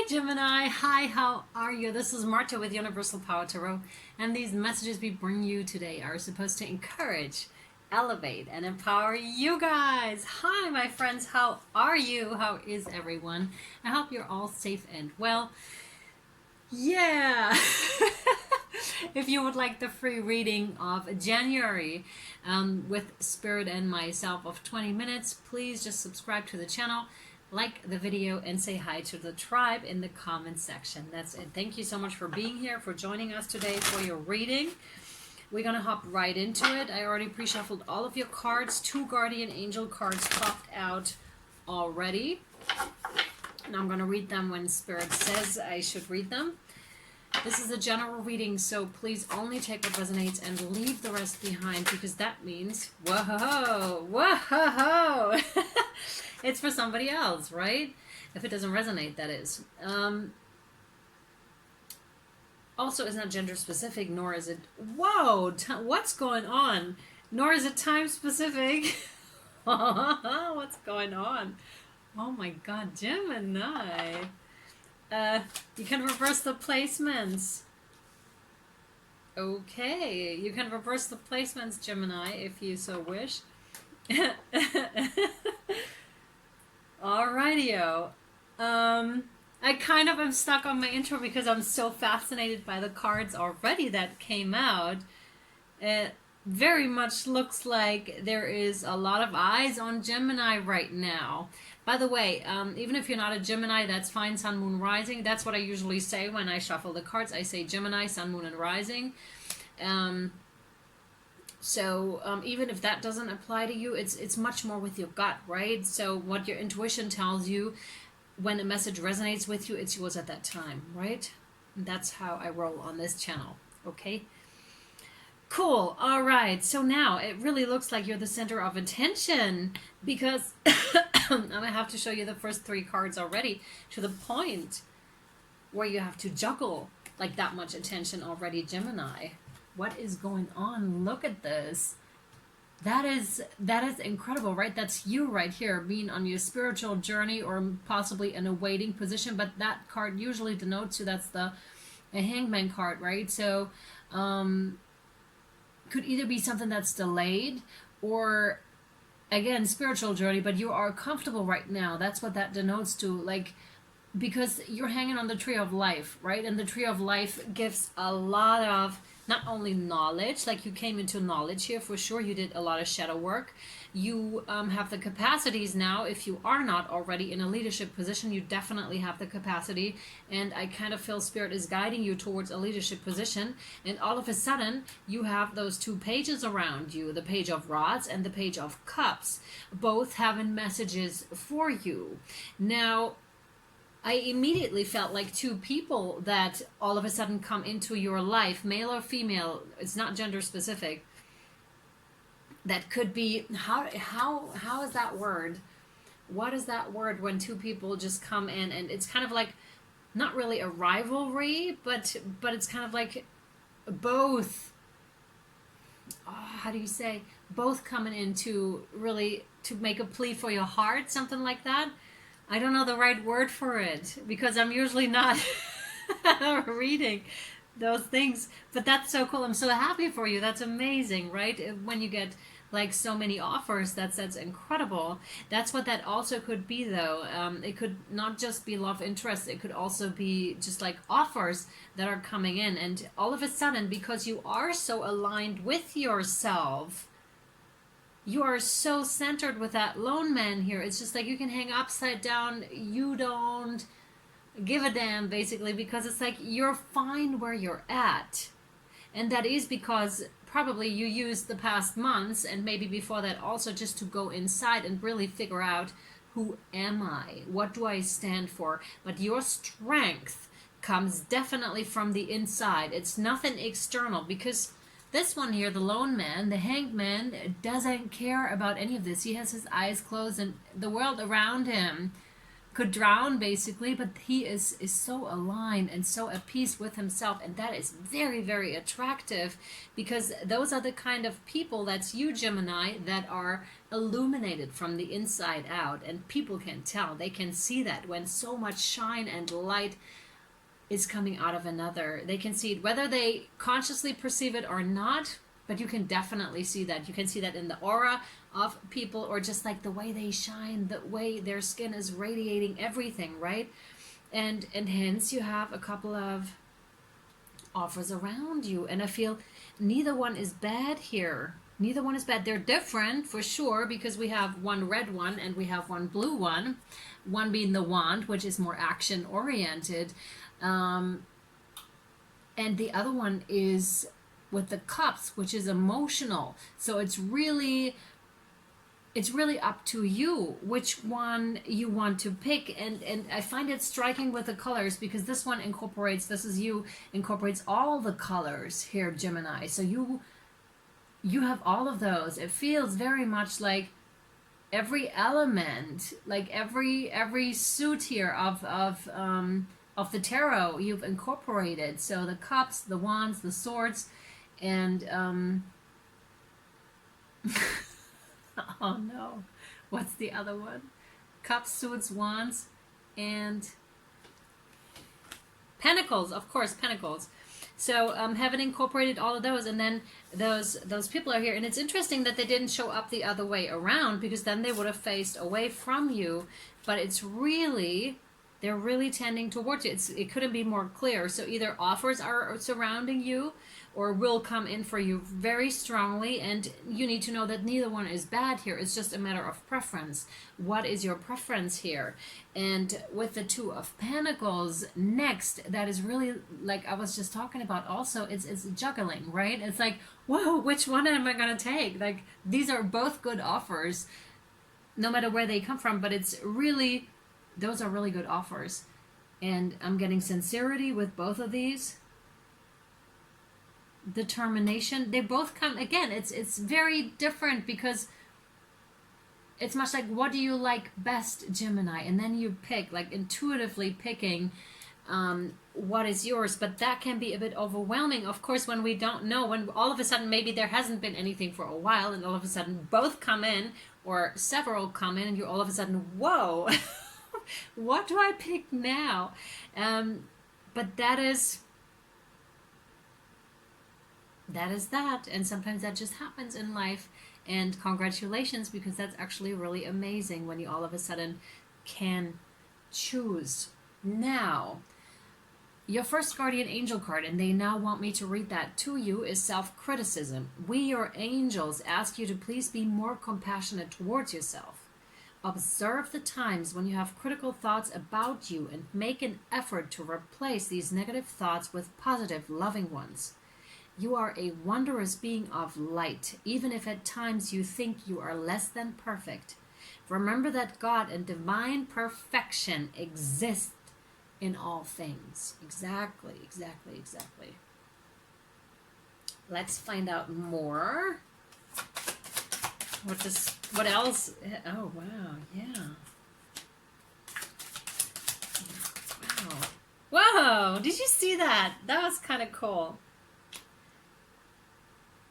Gemini. Hi, how are you? This is Marta with Universal Power Tarot, and these messages we bring you today are supposed to encourage, elevate, and empower you guys. Hi, my friends. How are you? How is everyone? I hope you're all safe and well. Yeah. If you would like the free reading of January with Spirit and myself of 20 minutes, please just subscribe to the channel, like the video, and say hi to the tribe in the comments section. That's it. Thank you so much for being here, for joining us today for your reading. We're going to hop right into it. I already pre-shuffled all of your cards. 2 guardian angel cards popped out already. And I'm going to read them when Spirit says I should read them. This is a general reading, so please only take what resonates and leave the rest behind, because that means, whoa, whoa, it's for somebody else, right? If it doesn't resonate, that is. Also, it's not gender specific, nor is it, whoa, what's going on? Nor is it time specific. What's going on? Oh my God, Gemini. You can reverse the placements. Okay, you can reverse the placements, Gemini, if you so wish. Alrighty-o. I kind of am stuck on my intro because I'm so fascinated by the cards already that came out. It very much looks like there is a lot of eyes on Gemini right now. By the way, even if you're not a Gemini, that's fine. Sun, Moon, Rising. That's what I usually say when I shuffle the cards. I say Gemini, Sun, Moon, and Rising. Even if that doesn't apply to you, it's much more with your gut, right? So what your intuition tells you, when a message resonates with you, it's yours at that time, right? And that's how I roll on this channel, okay? Cool. All right. So now it really looks like you're the center of attention, because I'm going to have to show you the first 3 cards already, to the point where you have to juggle like that much attention already, Gemini. What is going on? Look at this. That is incredible, right? That's you right here, being on your spiritual journey, or possibly in a waiting position. But that card usually denotes you. That's a Hangman card, right? So could either be something that's delayed, or again, spiritual journey, but you are comfortable right now. That's what that denotes to, like, because you're hanging on the tree of life, right? And the tree of life gives a lot of, not only knowledge, like you came into knowledge here for sure, you did a lot of shadow work. You have the capacities now. If you are not already in a leadership position, you definitely have the capacity, and I kind of feel Spirit is guiding you towards a leadership position. And all of a sudden you have those 2 pages around you, the Page of Rods and the Page of Cups, both having messages for you. Now, I immediately felt like 2 people that all of a sudden come into your life, male or female, it's not gender specific. That could be, how is that word? What is that word when 2 people just come in, and it's kind of like, not really a rivalry, but it's kind of like both, how do you say, both coming in to really, to make a plea for your heart, something like that. I don't know the right word for it, because I'm usually not reading those things, but that's so cool. I'm so happy for you. That's amazing, right? When you get like so many offers, that's incredible. That's what that also could be, though. It could not just be love interest. It could also be just like offers that are coming in, and all of a sudden, because you are so aligned with yourself, you are so centered with that lone man here. It's just like you can hang upside down. You don't give a damn, basically, because it's like you're fine where you're at. And that is because probably you used the past months, and maybe before that also, just to go inside and really figure out, who am I? What do I stand for? But your strength comes definitely from the inside. It's nothing external, because this one here, the lone man, the hanged man, doesn't care about any of this. He has his eyes closed, and the world around him could drown basically, but he is so aligned and so at peace with himself, and that is very, very attractive, because those are the kind of people, that's you, Gemini, that are illuminated from the inside out, and people can tell, they can see that when so much shine and light is coming out of another. They can see it whether they consciously perceive it or not, but you can definitely see that. You can see that in the aura of people, or just like the way they shine, the way their skin is radiating everything, right? And hence you have a couple of offers around you, and I feel neither one is bad here. Neither one is bad. They're different for sure, because we have one red one and we have one blue one. One being the wand, which is more action oriented, and the other one is with the cups, which is emotional. So it's really up to you which one you want to pick. And I find it striking with the colors, because this one incorporates, this is you, incorporates all the colors here, Gemini. So you have all of those. It feels very much like every element, like every suit here of the tarot you've incorporated. So the cups, the wands, the swords, and oh no, what's the other one? Cups, swords, wands, and pentacles, of course, pentacles. So having incorporated all of those, and then those people are here, and it's interesting that they didn't show up the other way around, because then they would have faced away from you. But it's really, they're really tending towards you. It couldn't be more clear. So either offers are surrounding you, or will come in for you very strongly, and you need to know that neither one is bad here. It's just a matter of preference. What is your preference here? And with the Two of Pentacles next, that is really, like I was just talking about also, it's juggling, right? It's like, whoa, which one am I gonna take? Like, these are both good offers, no matter where they come from, but it's really, those are really good offers. And I'm getting sincerity with both of these. Determination, they both come, again, it's very different, because it's much like, what do you like best, Gemini? And then you pick, like intuitively picking what is yours. But that can be a bit overwhelming, of course, when we don't know, when all of a sudden maybe there hasn't been anything for a while, and all of a sudden both come in, or several come in, and you're all of a sudden, whoa, what do I pick now? But that is that, and sometimes that just happens in life. And congratulations, because that's actually really amazing when you all of a sudden can choose. Now, your first guardian angel card, and they now want me to read that to you, is self-criticism. We, your angels, ask you to please be more compassionate towards yourself. Observe the times when you have critical thoughts about you, and make an effort to replace these negative thoughts with positive, loving ones. You are a wondrous being of light, even if at times you think you are less than perfect. Remember that God and divine perfection exist in all things. Exactly. Let's find out more. What else? Oh, wow, yeah. Wow. Whoa, did you see that? That was kind of cool.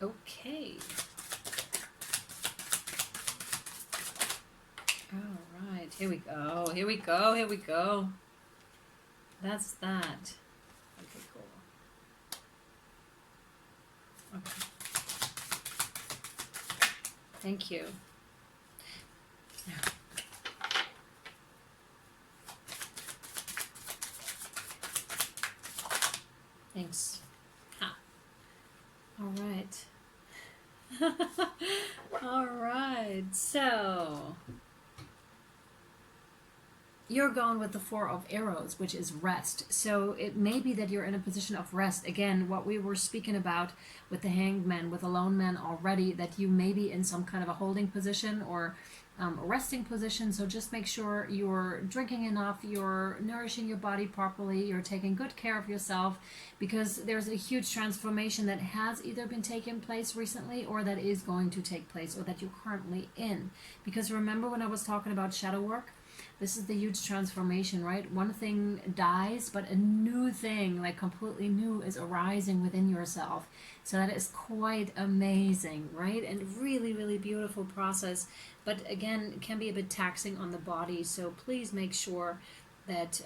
Okay. All right. Here we go. That's that. Okay, cool. Okay. Thank you. Thanks. All right. All right. So you're going with the Four of Arrows, which is rest. So it may be that you're in a position of rest. Again, what we were speaking about with the Hanged Man, with the Lone Man already, that you may be in some kind of a holding position or a resting position. So just make sure you're drinking enough, you're nourishing your body properly, you're taking good care of yourself, because there's a huge transformation that has either been taking place recently, or that is going to take place, or that you're currently in. Because remember when I was talking about shadow work? this is the huge transformation, right? One thing dies, but a new thing, like completely new, is arising within yourself. So that is quite amazing, right? And really, really beautiful process. But again, it can be a bit taxing on the body. So please make sure that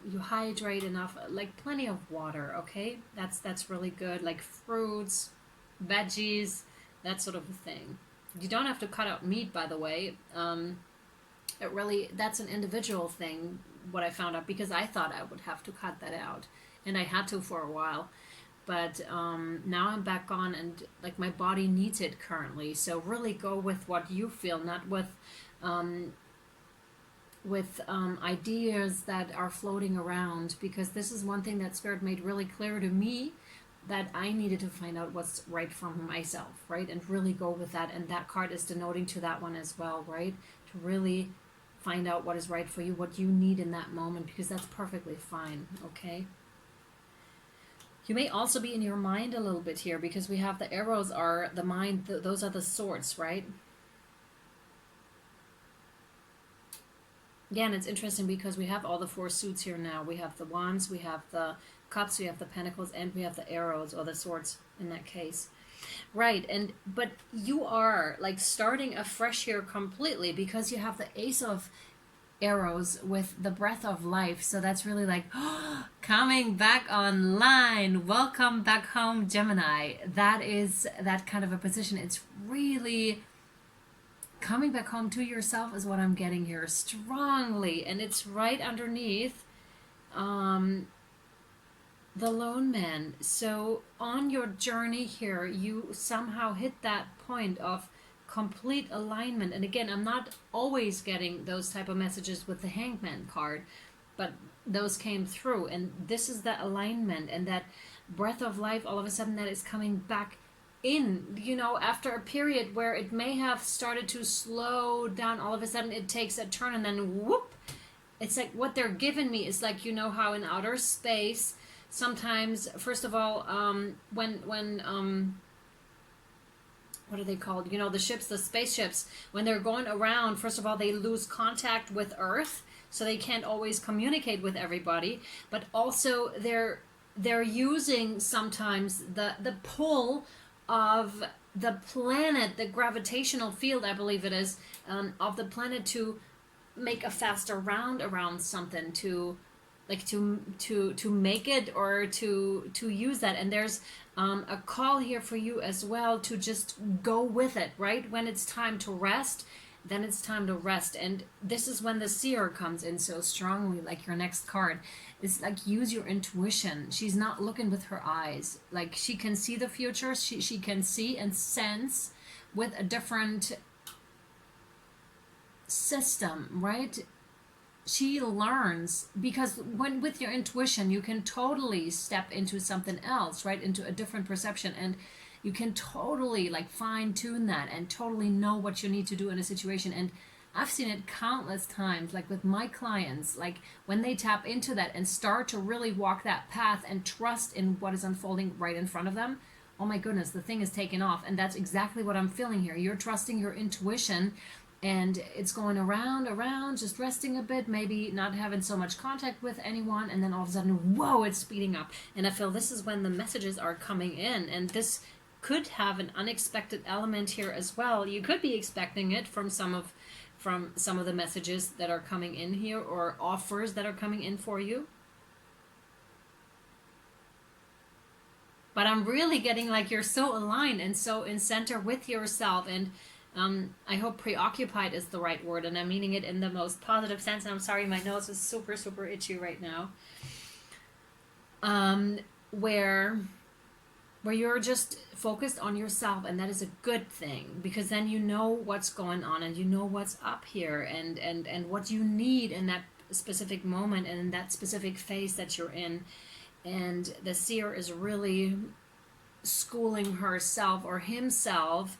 you hydrate enough, like plenty of water, okay? That's really good, like fruits, veggies, that sort of a thing. You don't have to cut out meat, by the way. It really, that's an individual thing, what I found out, because I thought I would have to cut that out, and I had to for a while. But now I'm back on, and like my body needs it currently. So really go with what you feel, not with ideas that are floating around, because this is one thing that Spirit made really clear to me, that I needed to find out what's right for myself, right? And really go with that. And that card is denoting to that one as well, right? To really find out what is right for you, what you need in that moment, because that's perfectly fine, okay? You may also be in your mind a little bit here, because we have the arrows are the mind, those are the swords, right? Again, it's interesting because we have all the four suits here now. We have the wands, we have the cups, we have the pentacles, and we have the arrows, or the swords in that case. Right, but you are like starting afresh here completely, because you have the ace of arrows with the breath of life. So that's really like coming back online. Welcome back home, Gemini. That is that kind of a position. It's really coming back home to yourself is what I'm getting here strongly, and it's right underneath the lone man. So on your journey here, you somehow hit that point of complete alignment. And again, I'm not always getting those type of messages with the hangman card, but those came through, and this is that alignment and that breath of life. All of a sudden that is coming back in, you know, after a period where it may have started to slow down. All of a sudden it takes a turn, and then whoop, it's like what they're giving me is like, you know how in outer space sometimes, first of all, when what are they called? You know, the ships, the spaceships, when they're going around, first of all, they lose contact with Earth, so they can't always communicate with everybody. But also, they're using sometimes the pull of the planet, the gravitational field, I believe it is, of the planet to make a faster round around something, to like to make it, or to use that. And there's a call here for you as well to just go with it, right? When it's time to rest, then it's time to rest. And this is when the seer comes in so strongly, like your next card. It's like, use your intuition. She's not looking with her eyes. Like, she can see the future. She can see and sense with a different system, right? She learns, because when with your intuition you can totally step into something else, right, into a different perception, and you can totally like fine tune that and totally know what you need to do in a situation. And I've seen it countless times, like with my clients, like when they tap into that and start to really walk that path and trust in what is unfolding right in front of them. Oh my goodness, the thing is taken off. And that's exactly what I'm feeling here. You're trusting your intuition, and it's going around, just resting a bit, maybe not having so much contact with anyone, and then all of a sudden, whoa, it's speeding up. And I feel this is when the messages are coming in, and this could have an unexpected element here as well. You could be expecting it from some of the messages that are coming in here, or offers that are coming in for you. But I'm really getting like you're so aligned and so in center with yourself, and I hope preoccupied is the right word, and I'm meaning it in the most positive sense. And I'm sorry, my nose is super, super itchy right now. Where you're just focused on yourself, and that is a good thing, because then you know what's going on, and you know what's up here, and what you need in that specific moment and in that specific phase that you're in. And the seer is really schooling herself or himself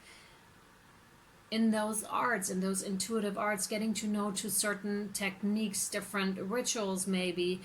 in those arts, in those intuitive arts, getting to know to certain techniques, different rituals maybe,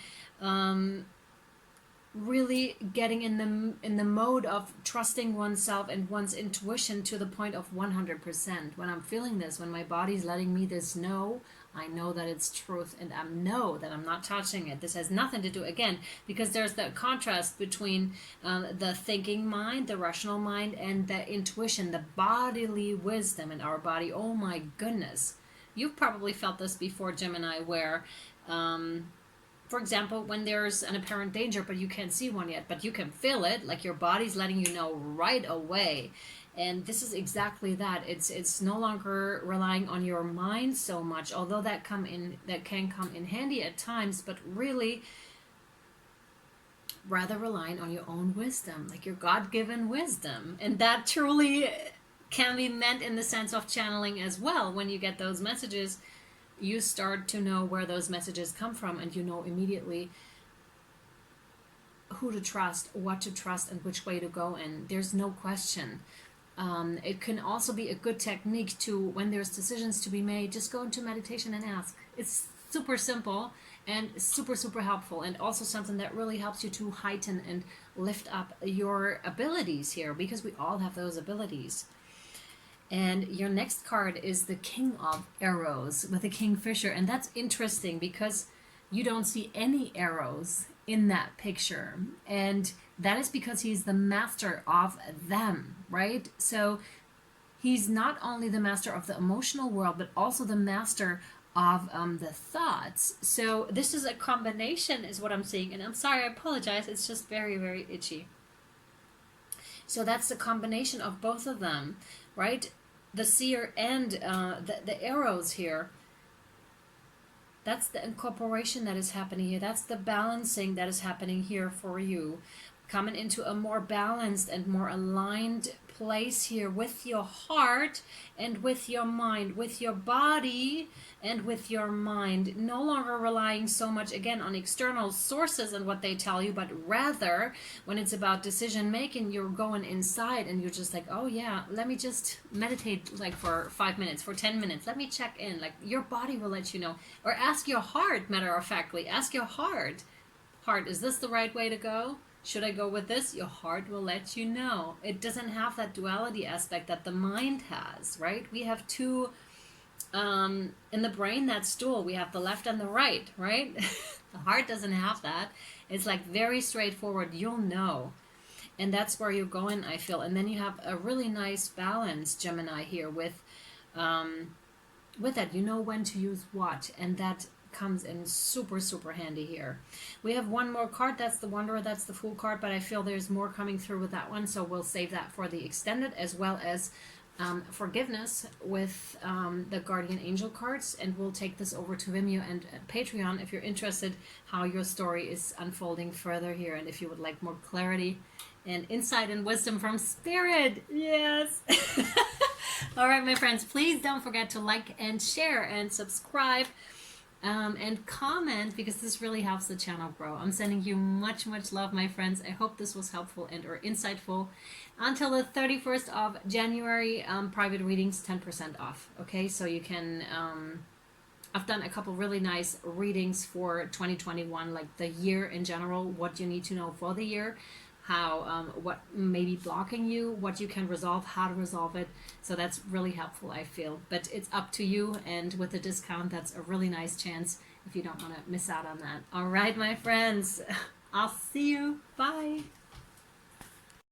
really getting in the mode of trusting oneself and one's intuition to the point of 100%. When I'm feeling this, when my body's letting me this know, I know that it's truth, and I know that I'm not touching it. This has nothing to do, again, because there's that contrast between the thinking mind, the rational mind, and the intuition, the bodily wisdom in our body. Oh my goodness. You've probably felt this before, Gemini, where for example, when there's an apparent danger, but you can't see one yet, but you can feel it, like your body's letting you know right away. And this is exactly that. It's no longer relying on your mind so much, although that can come in handy at times, but really rather relying on your own wisdom, like your God-given wisdom. And that truly can be meant in the sense of channeling as well. When you get those messages, you start to know where those messages come from, and you know immediately who to trust, what to trust, and which way to go. And there's no question. It can also be a good technique to, when there's decisions to be made, just go into meditation and ask. It's super simple and super, super helpful, and also something that really helps you to heighten and lift up your abilities here, because we all have those abilities. And your next card is the King of Arrows with the Kingfisher. And that's interesting because you don't see any arrows in that picture. And that is because he's the master of them, right? So he's not only the master of the emotional world, but also the master of the thoughts. So this is a combination, is what I'm seeing. And I'm sorry, I apologize. It's just very, very itchy. So that's the combination of both of them, right? The seer and the arrows here. That's the incorporation that is happening here. That's the balancing that is happening here for you. Coming into a more balanced and more aligned place here with your heart and with your mind, with your body and with your mind. No longer relying so much, again, on external sources and what they tell you, but rather when it's about decision making, you're going inside and you're just like, oh yeah, let me just meditate like for 5 minutes, for 10 minutes. Let me check in. Like your body will let you know. Or ask your heart, matter of factly, ask your heart. Heart, is this the right way to go? Should I go with this? Your heart will let you know. It doesn't have that duality aspect that the mind has, right? We have two, in the brain, that's dual. We have the left and the right, right? The heart doesn't have that. It's like very straightforward. You'll know. And that's where you're going, I feel. And then you have a really nice balance, Gemini, here with that. You know when to use what. And that comes in super, super handy here. We have one more card. That's the Wanderer. That's the Fool card, but I feel there's more coming through with that one, so we'll save that for the extended, as well as forgiveness with the Guardian Angel cards. And we'll take this over to Vimeo and Patreon if you're interested how your story is unfolding further here, and if you would like more clarity and insight and wisdom from Spirit. Yes. All right, my friends, please don't forget to like and share and subscribe. And comment, because this really helps the channel grow. I'm sending you much, much love, my friends. I hope this was helpful and or insightful. Until the 31st of January, private readings 10% off. Okay, so you can, I've done a couple really nice readings for 2021, like the year in general, what you need to know for the year, how what may be blocking you, what you can resolve, how to resolve it. So that's really helpful, I feel. But it's up to you, and with a discount, that's a really nice chance if you don't want to miss out on that. All right, my friends, I'll see you. Bye.